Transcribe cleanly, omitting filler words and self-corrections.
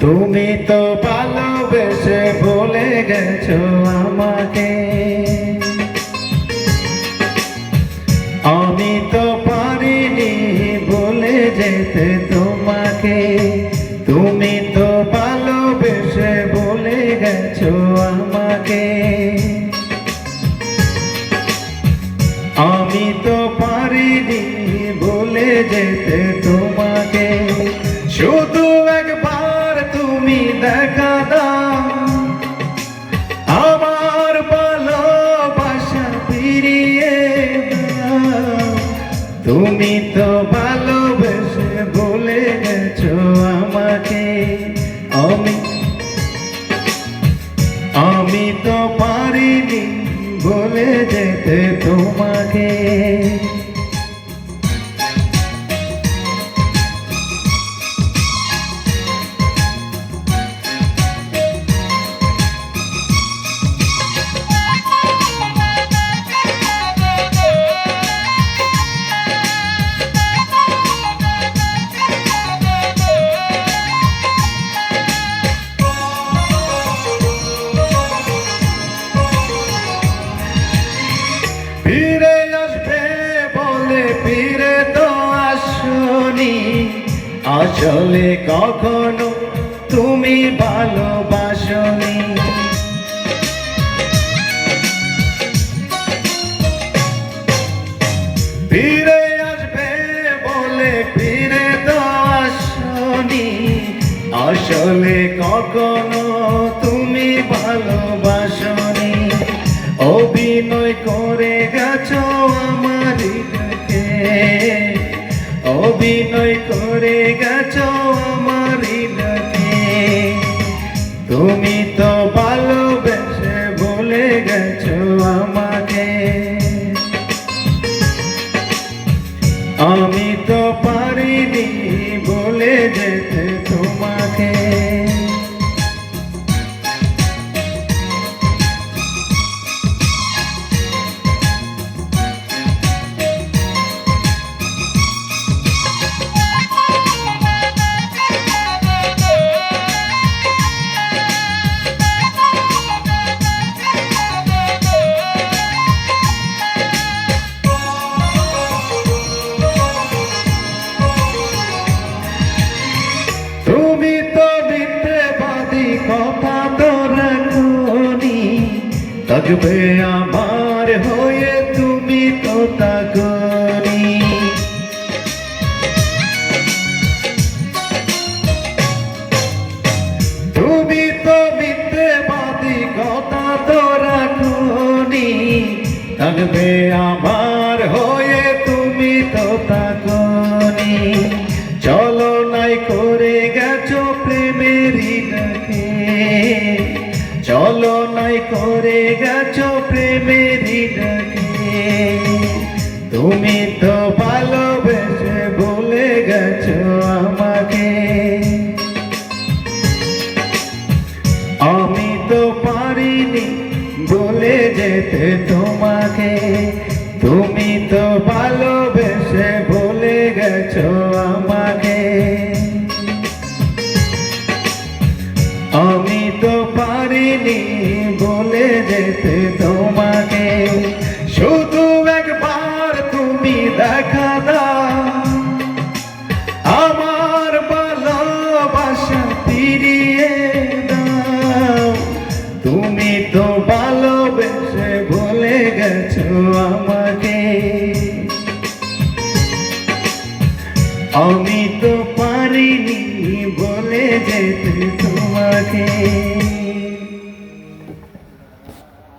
তুমি তো ভালোবেসে ভুলে গেছো আমাকে, আমি তো পারিনি ভুলে যেতে তোমাকে। তুমি তো ভালোবেসে ভুলে গেছো আমাকে, আমি তো পারিনি ভুলে যেতে তোমাকে। শুধু একবার তুমি দেখা দাও, আমার ভালোবাসা ফিরিয়ে দাও। তুমি তো ভালোবেসে ভুলে গেছো আমাকে, আমি তো পারিনি ভুলে যেতে তোমাকে। ফিরে আসবে বলে ফিরে তো আসনি, আসলে কখনো তুমি ভালোবাসনি। ফিরে আসবে বলে ফিরে তো আসনি, আসলে কখনো তুমি ভালোবাসনি। অভিনয় করে গেছো আমার হৃদয়কে, অভিনয় করে গেছো আমার হৃদয়কে। তুমি তো ভালোবেসে ভুলে গেছো আমাকে, আমি তো পারিনি ভুলে যেতে তোমাকে। তুমি তো মিথ্যেবাদী, কথা তো রাখোনি, থাকবে আমার হয়ে তুমি তো থাকোনি। তুমি তো মিথ্যেবাদী, কথা তো রাখোনি, থাকবে আমার হয়ে তুমি তো থাকোনি। চলো নাই করে গেছো প্রেমেরই ডাকে, চলো নাই করে গেছো প্রেমেরই ডাকে। তুমি তো ভালোবেসে ভুলে গেছো আমাকে, আমি তো পারিনি ভুলে যেতে তোমাকে। তুমি তো ভালোবেসে ভুলে গেছো আমাকে, আমি তো পারিনি ভুলে যেতে তোমাকে। শুধু একবার তুমি দেখা দাও, আমার ভালোবাসা ফিরিয়ে দাও। তুমি তো ভালোবেসে ভুলে গেছো আমাকে, আমি তো পারিনি বলে যেতে তোমাকে।